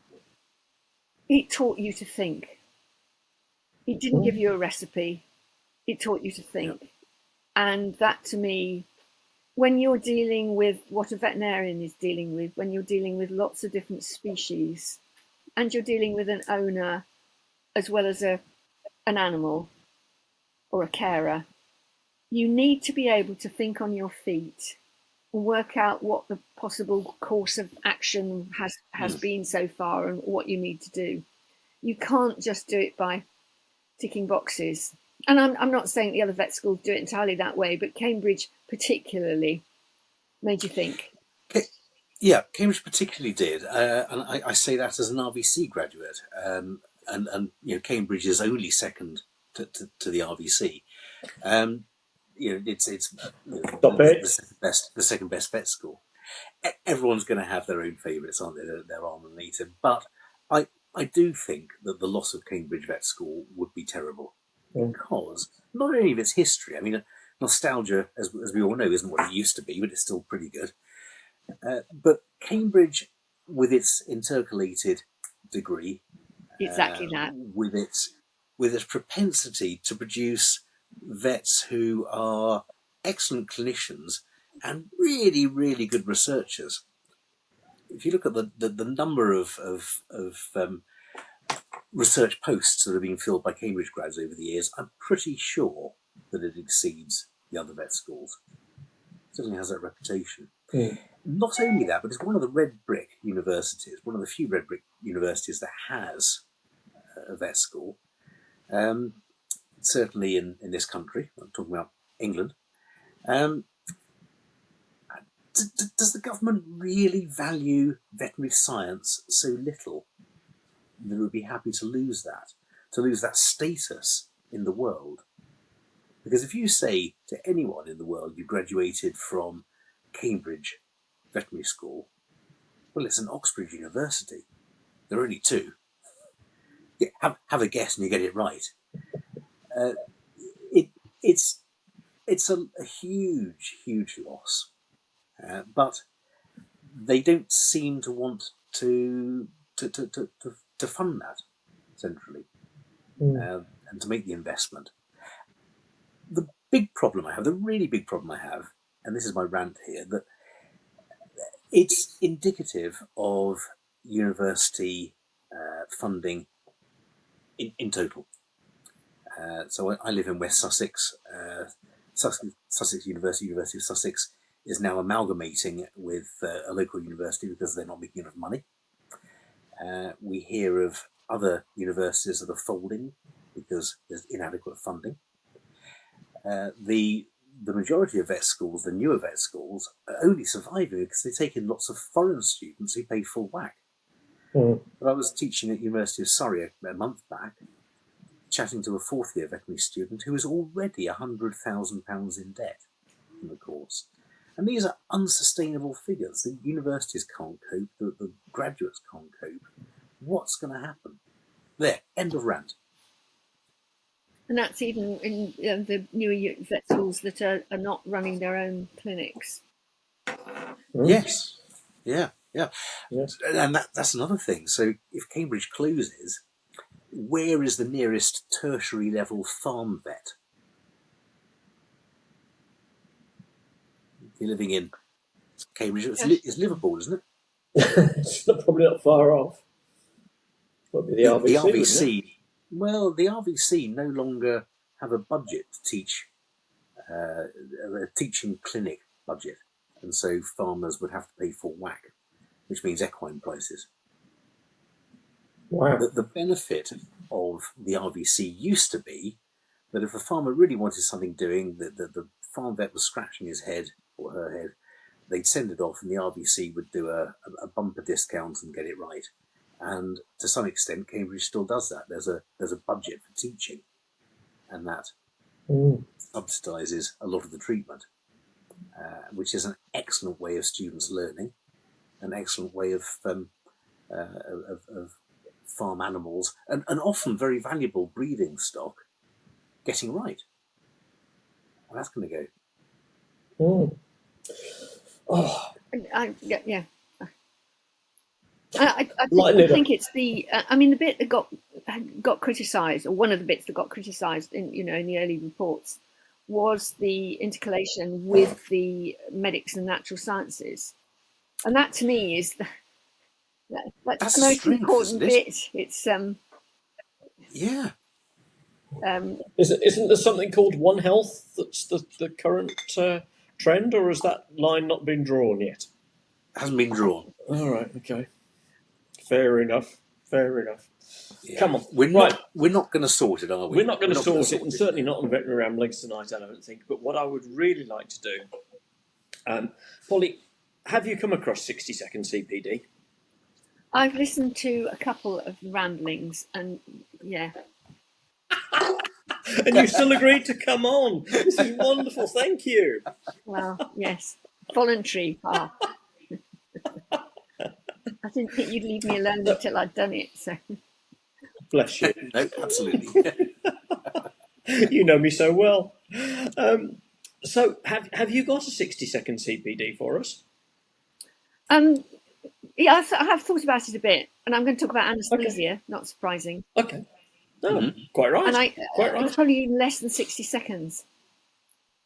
it taught you to think. It didn't give you a recipe. It taught you to think. And that, to me, when you're dealing with what a veterinarian is dealing with, when you're dealing with lots of different species, and you're dealing with an owner as well as an animal or a carer, you need to be able to think on your feet and work out what the possible course of action has been so far and what you need to do. You can't just do it by ticking boxes. And I'm not saying the other vet schools do it entirely that way, but Cambridge particularly made you think. Yeah, Cambridge particularly did, and I say that as an RVC graduate, and Cambridge is only second to the RVC. It's the second best vet school. Everyone's going to have their own favourites, aren't they? They're arm and meter. But I do think that the loss of Cambridge Vet School would be terrible because not only of its history. I mean, nostalgia, as we all know, isn't what it used to be, but it's still pretty good. But Cambridge, with its intercalated degree, Exactly that. with its propensity to produce vets who are excellent clinicians and really, really good researchers. If you look at the number of research posts that have been filled by Cambridge grads over the years, I'm pretty sure that it exceeds the other vet schools. It certainly has that reputation. Not only that, but it's one of the red brick universities, one of the few red brick universities that has a vet school. Certainly in this country, I'm talking about England. Does the government really value veterinary science so little that it would be happy to lose that status in the world? Because if you say to anyone in the world you graduated from Cambridge Veterinary School, well, it's an Oxford University. There are only two. Yeah, have a guess and you get it right. It's a huge, huge loss. But they don't seem to want to fund that centrally and to make the investment. The really big problem I have, and this is my rant here, that it's indicative of university funding in total. So I live in West Sussex. Sussex University of Sussex is now amalgamating with a local university because they're not making enough money. We hear of other universities that are folding because there's inadequate funding. The majority of vet schools, the newer vet schools, are only surviving because they take in lots of foreign students who pay full whack. But I was teaching at University of Surrey a month back, chatting to a fourth-year veterinary student who is already £100,000 in debt from the course. And these are unsustainable figures. The universities can't cope, the graduates can't cope. What's going to happen? There, end of rant. And that's even in the newer vet schools that are not running their own clinics. Yes. Yeah. And that's another thing. So if Cambridge closes, where is the nearest tertiary level farm vet? You're living in Cambridge. It's Liverpool, isn't it? It's probably not far off. Probably the RVC. The RVC. Well, the RVC no longer have a budget to teach, a teaching clinic budget, and so farmers would have to pay full whack, which means equine prices. Wow. The benefit of the RVC used to be that if a farmer really wanted something doing, the farm vet was scratching his head or her head, they'd send it off and the RVC would do a bumper discount and get it right. And to some extent, Cambridge still does that. There's a budget for teaching, and that subsidises a lot of the treatment, which is an excellent way of students learning, an excellent way of farm animals, and often very valuable breeding stock getting right. And that's going to go. Yeah. I think it's the. The bit that got criticised, or one of the bits that got criticised in the early reports, was the intercalation with the medics and natural sciences, and that to me is that's the most important bit. It's yeah. Isn't there something called One Health that's the current trend, or has that line not been drawn yet? Hasn't been drawn. All right. Okay. Fair enough. Yeah. Come on. We're not going to sort it, are we? We're not going to sort it, and certainly not on Veterinary Ramblings tonight, I don't think. But what I would really like to do, Polly, have you come across 60-second CPD? I've listened to a couple of ramblings, and yeah. And you still agreed to come on. This is wonderful. Thank you. Well, yes, voluntary part. I didn't think you'd leave me alone until I'd done it. So, Bless you. No, absolutely. You know me so well. So, have you got a 60-second CPD for us? yeah, I have thought about it a bit, and I'm going to talk about anaesthesia. Not surprising. Okay. No, quite right. And quite right. it's probably less than 60 seconds.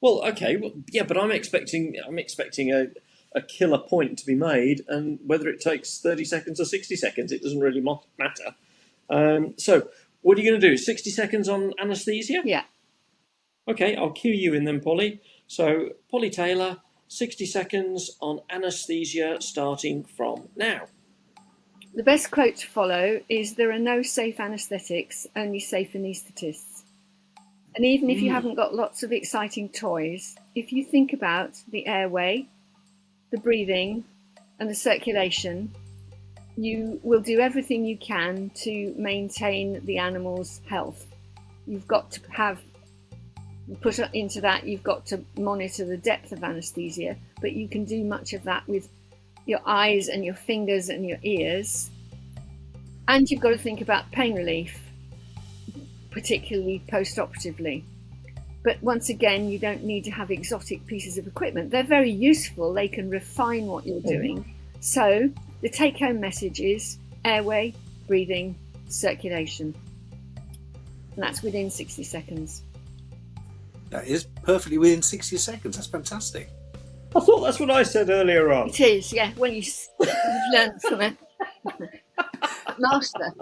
Well, okay. Well, yeah, but I'm expecting a killer point to be made, and whether it takes 30 seconds or 60 seconds, it doesn't really matter. So, what are you going to do? 60 seconds on anaesthesia? Yeah. Okay, I'll cue you in then, Polly. So, Polly Taylor, 60 seconds on anaesthesia starting from now. The best quote to follow is, "There are no safe anaesthetics, only safe anaesthetists." And even if you haven't got lots of exciting toys, if you think about the airway, the breathing and the circulation, you will do everything you can to maintain the animal's health. You've got to put into that, you've got to monitor the depth of anaesthesia, but you can do much of that with your eyes and your fingers and your ears. And you've got to think about pain relief, particularly post-operatively. But once again, you don't need to have exotic pieces of equipment. They're very useful. They can refine what you're doing. So the take-home message is airway, breathing, circulation. And that's within 60 seconds. That is perfectly within 60 seconds. That's fantastic. I thought that's what I said earlier on. It is, yeah. When you've learned from a master.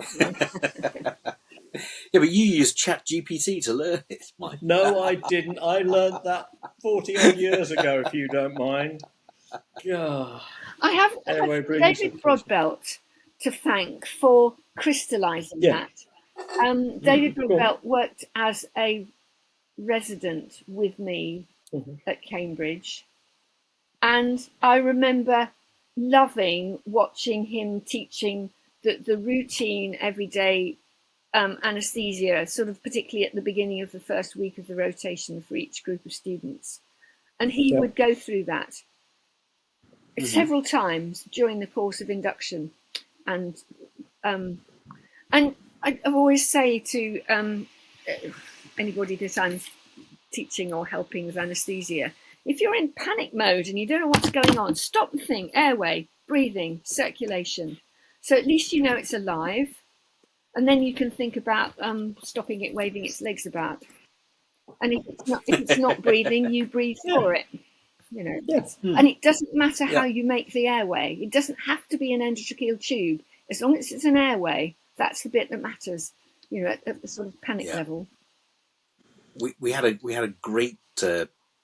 Yeah, but you used ChatGPT to learn it, Mike. No, I didn't. I learned that 40 odd years ago, if you don't mind. God. I have Airway breathing David circulation. Broadbelt to thank for crystallising that. David Broadbelt worked as a resident with me at Cambridge, and I remember loving watching him teaching the routine everyday anaesthesia, sort of particularly at the beginning of the first week of the rotation for each group of students. And he would go through that several times during the course of induction. And I always say to anybody that I'm teaching or helping with anaesthesia, if you're in panic mode and you don't know what's going on, stop and think: airway, breathing, circulation. So at least you know it's alive. And then you can think about stopping it waving its legs about. And if it's not breathing, you breathe for it. You know, and it doesn't matter how you make the airway. It doesn't have to be an endotracheal tube. As long as it's an airway, that's the bit that matters. You know, at the sort of panic level. We had a great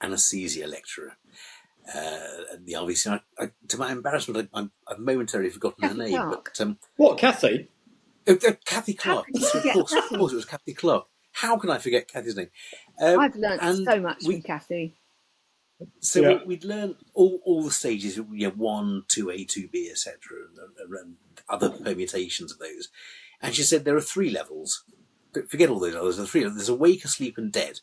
anaesthesia lecturer at the RVC. To my embarrassment, I've momentarily forgotten her name. Clark. But What, Kathy? Kathy Clark. Of Of course, it was Kathy Clark. How can I forget Kathy's name? I've learnt so much from Kathy. So we'd learn all the stages, 1, 2A, 2B, etc., and other permutations of those. And she said there are 3 levels. Forget all those others. There are 3. There's awake, asleep, and dead.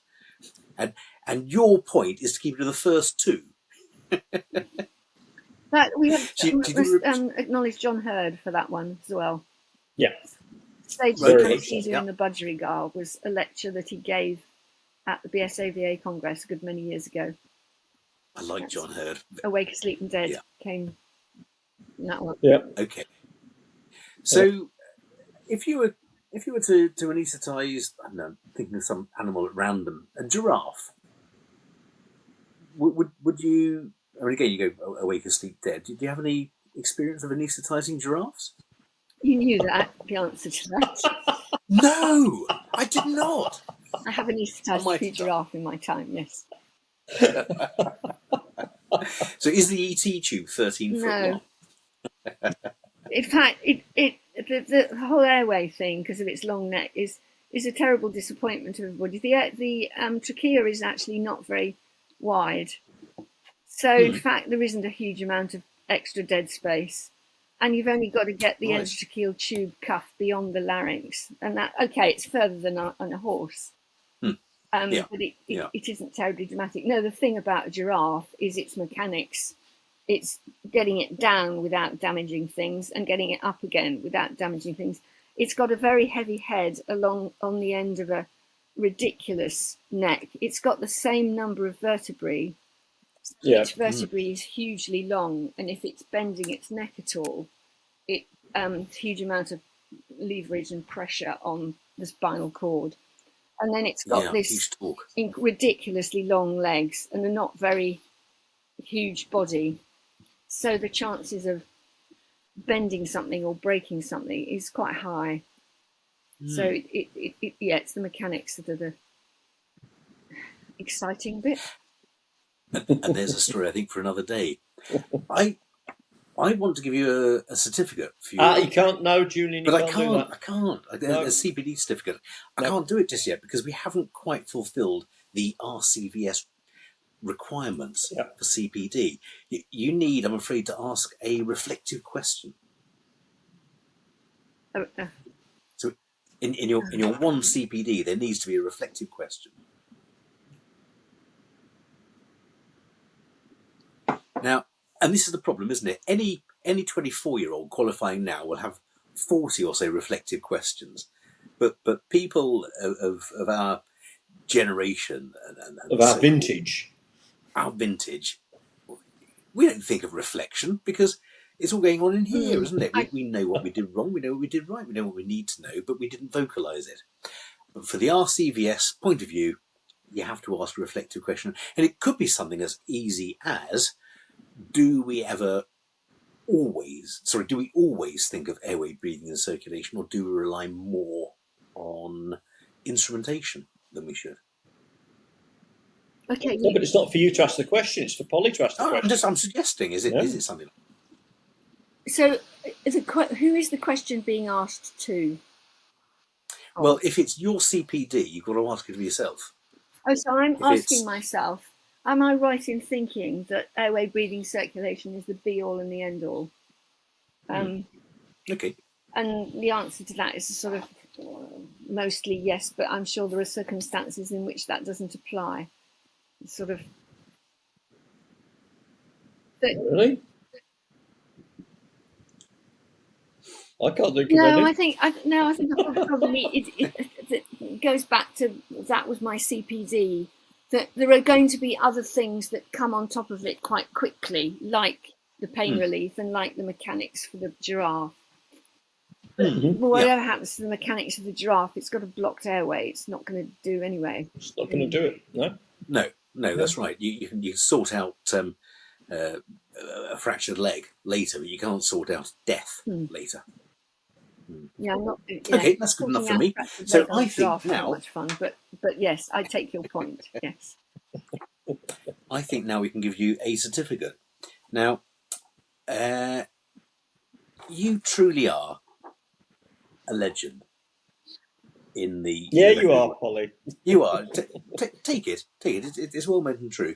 And your point is to keep it to the first 2. That we have acknowledge John Hoad for that one as well. Yeah. Stage anesthesia in the budgerigar was a lecture that he gave at the BSAVA Congress a good many years ago. I like John Hoad. Awake, Asleep and Dead came in that one. Yeah. Okay. So, if you were to anaesthetise, I don't know, thinking of some animal at random, a giraffe, would you? I mean, again, you go awake, asleep, dead. Do you have any experience of anaesthetising giraffes? You knew that, the answer to that. No, I did not. I have anaesthetised a few giraffe in my time, yes. So is the ET tube 13 foot long? In fact, the whole airway thing, because of its long neck, is a terrible disappointment to everybody. The trachea is actually not very wide. So in fact, there isn't a huge amount of extra dead space, and you've only got to get the Right. endotracheal tube cuff beyond the larynx, and that, okay, it's further than on a horse. Yeah. But it Yeah. isn't terribly dramatic. No, the thing about a giraffe is its mechanics. It's getting it down without damaging things and getting it up again without damaging things. It's got a very heavy head along on the end of a ridiculous neck. It's got the same number of vertebrae. Yeah. Each vertebrae is hugely long, and if it's bending its neck at all, it huge amount of leverage and pressure on the spinal cord. And then it's got this huge talk. ridiculously long legs and a not very huge body. So the chances of bending something or breaking something is quite high. So it's the mechanics that are the exciting bit. And there's a story, I think, for another day. I want to give you a certificate for you. You can't, no, Julian, you But can't do that. I can't. No. A CPD certificate. I No. can't do it just yet because we haven't quite fulfilled the RCVS requirements for CPD. You need, I'm afraid, to ask a reflective question. So in your one CPD, there needs to be a reflective question. Now, and this is the problem, isn't it? Any 24-year-old qualifying now will have 40 or so reflective questions, but people of our generation and Of our vintage. our vintage, we don't think of reflection because it's all going on in here, isn't it? We know what we did wrong, we know what we did right, we know what we need to know, but we didn't vocalise it. But for the RCVS point of view, you have to ask a reflective question, and it could be something as easy as: do we always think of airway, breathing and circulation, or do we rely more on instrumentation than we should? Okay. No, but it's not for you to ask the question, it's for Polly to ask the question. I'm suggesting, is it something? So who is the question being asked to? Well, if it's your CPD, you've got to ask it of yourself. Oh, so I'm If asking it's- myself, am I right in thinking that airway, breathing, circulation is the be-all and the end-all? Okay. And the answer to that is sort of mostly yes, but I'm sure there are circumstances in which that doesn't apply. It's sort of... Really? I can't think of any. I think probably it goes back to that was my CPD, that there are going to be other things that come on top of it quite quickly, like the pain relief and like the mechanics for the giraffe. But whatever happens to the mechanics of the giraffe, it's got a blocked airway. It's not going to do anyway. It's not going to do it, no? No, that's right. You can sort out a fractured leg later, but you can't sort out death later. Yeah, I'm not. Okay, that's good enough for me. So I think now, much fun, but yes, I take your point. Yes. I think now we can give you a certificate. Now, you truly are a legend in the. Yeah, in the you are, world. Polly. You are. Take it. It's well meant and true.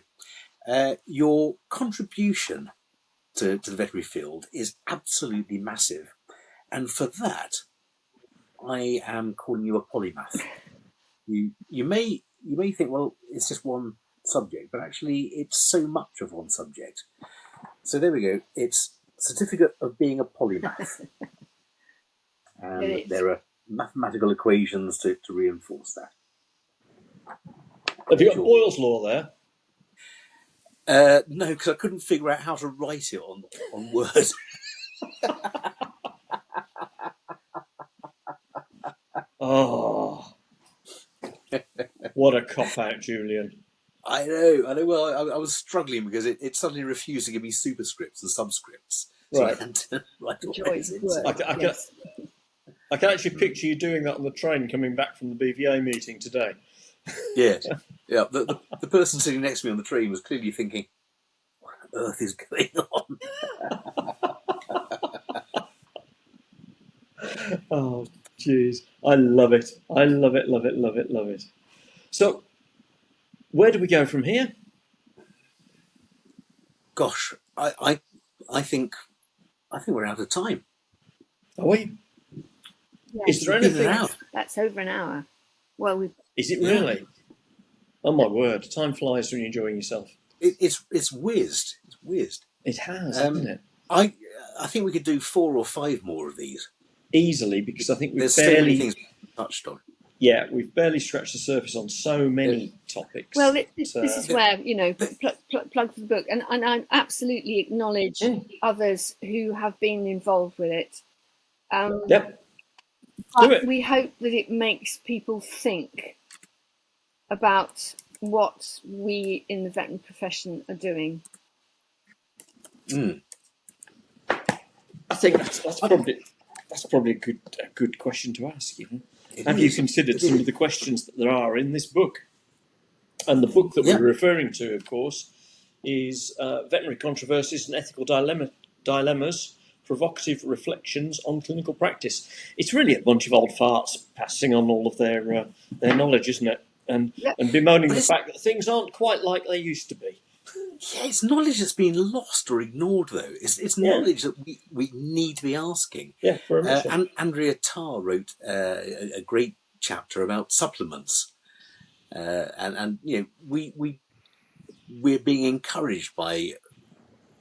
Your contribution to the veterinary field is absolutely massive. And for that, I am calling you a polymath. You may think, well, it's just one subject, but actually it's so much of one subject. So there we go. It's certificate of being a polymath. And there are mathematical equations to reinforce that. Have you got Boyle's law there? No, because I couldn't figure out how to write it on Word. Oh, what a cop-out, Julian. I know. Well, I was struggling because it suddenly refused to give me superscripts and subscripts. So Right. I had to write all Joys those of in. work. I can actually picture you doing that on the train coming back from the BVA meeting today. Yes. Yeah. The person sitting next to me on the train was clearly thinking, what on earth is going on? Oh, jeez. I love it. I love it, love it, love it, love it. So, where do we go from here? Gosh, I I think we're out of time. Are we? Yeah. Is there We've been anything? an hour. That's over an hour. Well, Is it Yeah. really? Oh my word! Time flies when you're enjoying yourself. It's whizzed. It's whizzed. It has, Um, hasn't it? I think we could do 4 or 5 more of these. Easily, because I think we've There's so many barely, things we've touched on. yeah, we've barely scratched the surface on so many topics. well, this So- is where, you know, plug for the book, and I absolutely acknowledge others who have been involved with it. Yep. But Do it. we hope that it makes people think about what we in the veterinary profession are doing. I think that's probably a good question to ask. You know, have you considered some of the questions that there are in this book? And the book that we're referring to, of course, is Veterinary Controversies and Ethical Dilemmas: Provocative Reflections on Clinical Practice. It's really a bunch of old farts passing on all of their knowledge, isn't it? And bemoaning the fact that things aren't quite like they used to be. Yeah, it's knowledge that's been lost or ignored, though. It's knowledge that we need to be asking. Yeah, very much so. And Andrea Tarr wrote a great chapter about supplements, and you know we're being encouraged by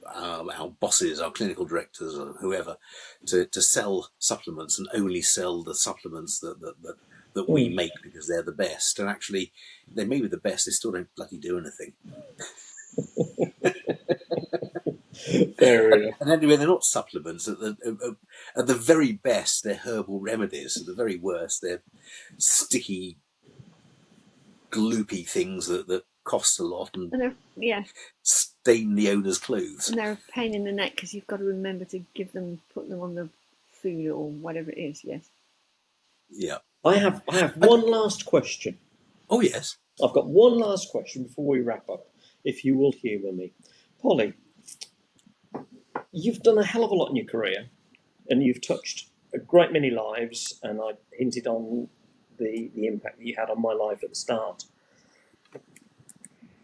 our bosses, our clinical directors, or whoever, to sell supplements and only sell the supplements that we make because they're the best. And actually, they may be the best; they still don't bloody do anything. Fair enough. And anyway, they're not supplements. At the very best, they're herbal remedies. At the very worst, they're sticky, gloopy things that cost a lot and stain the owner's clothes. And they're a pain in the neck because you've got to remember to put them on the food or whatever it is. Yes. Yeah. I have one last question. Oh yes. I've got one last question before we wrap up, if you will humour me. Polly, you've done a hell of a lot in your career, and you've touched a great many lives, and I hinted on the impact that you had on my life at the start.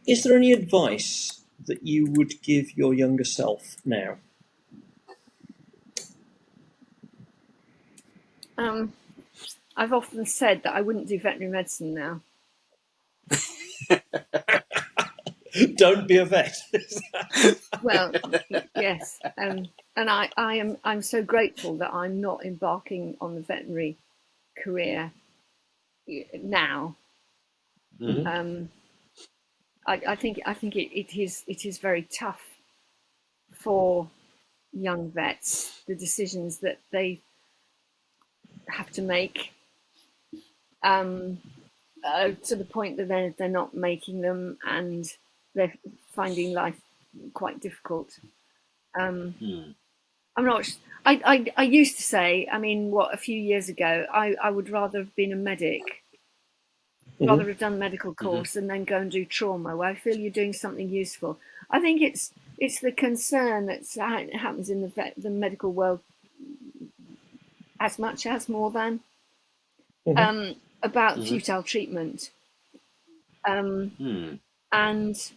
Is there any advice that you would give your younger self now? I've often said that I wouldn't do veterinary medicine now. Don't be a vet. Well, yes, and I'm so grateful that I'm not embarking on the veterinary career now. Mm-hmm. I think it is very tough for young vets, the decisions that they have to make, to the point that they're not making them and they're finding life quite difficult. I'm not. I used to say, I mean, a few years ago, I would rather have been a medic, rather have done a medical course and then go and do trauma, where I feel you're doing something useful. I think it's the concern that happens in the medical world, as much as more than about futile treatment, and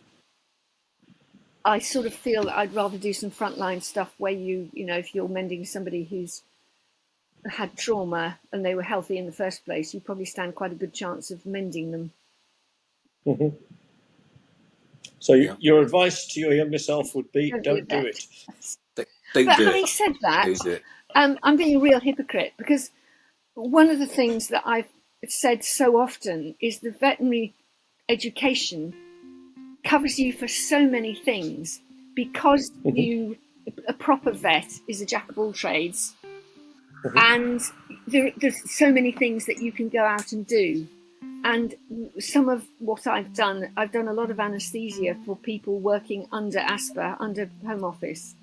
I sort of feel that I'd rather do some frontline stuff where you know, if you're mending somebody who's had trauma and they were healthy in the first place, you probably stand quite a good chance of mending them. Mm-hmm. So your advice to your younger self would be, don't do it. But having said that, I'm being a real hypocrite, because one of the things that I've said so often is the veterinary education covers you for so many things, because a proper vet is a jack of all trades, and there's so many things that you can go out and do. And some of what I've done a lot of anaesthesia for people working under ASPA, under Home Office,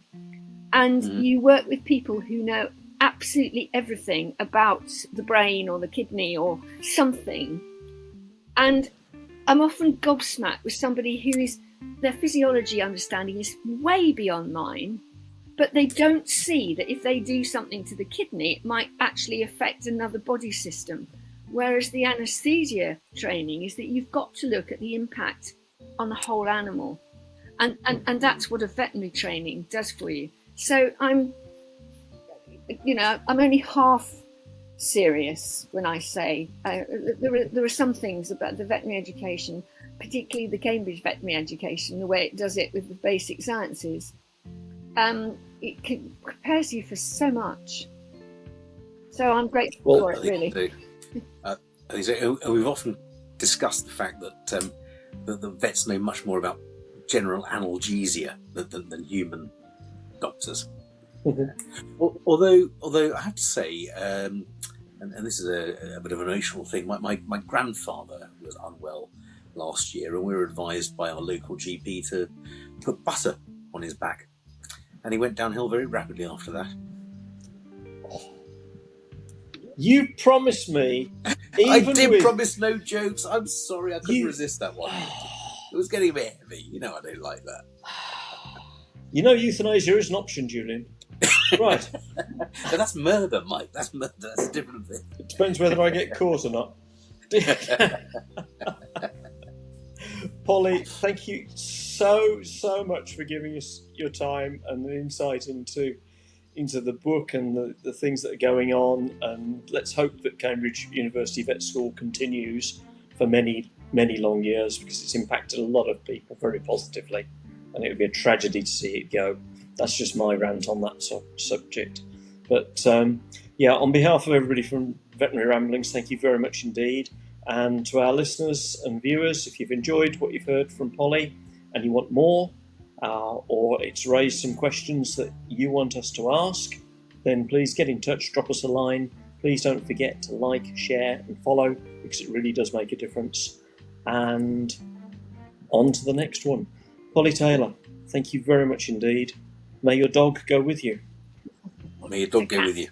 and you work with people who know absolutely everything about the brain or the kidney or something, and I'm often gobsmacked with somebody who is, their physiology understanding is way beyond mine, but they don't see that if they do something to the kidney, it might actually affect another body system. Whereas the anaesthesia training is that you've got to look at the impact on the whole animal. And that's what a veterinary training does for you. So I'm only half serious when I say there are some things about the veterinary education, particularly the Cambridge veterinary education, the way it does it with the basic sciences. It prepares you for so much. So I'm grateful for it, really. We've often discussed the fact that the vets know much more about general analgesia than human doctors. Mm-hmm. Although I have to say, and this is a bit of an emotional thing, my grandfather was unwell last year, and we were advised by our local GP to put butter on his back, and he went downhill very rapidly after that. You promised me. I did promise no jokes. I'm sorry, I couldn't resist that one. It was getting a bit heavy. You know I don't like that. You know, euthanasia is an option, Julian. Right. But that's murder, Mike. That's murder. That's a different thing. It depends whether I get caught or not. Polly, thank you so much for giving us your time and the insight into the book and the things that are going on. And let's hope that Cambridge University Vet School continues for many, many long years, because it's impacted a lot of people very positively, and it would be a tragedy to see it go. That's just my rant on that subject. But on behalf of everybody from Veterinary Ramblings, thank you very much indeed. And to our listeners and viewers, if you've enjoyed what you've heard from Polly and you want more, or it's raised some questions that you want us to ask, then please get in touch, drop us a line. Please don't forget to like, share and follow, because it really does make a difference. And on to the next one. Polly Taylor, thank you very much indeed. May your dog go with you. May your dog go with you.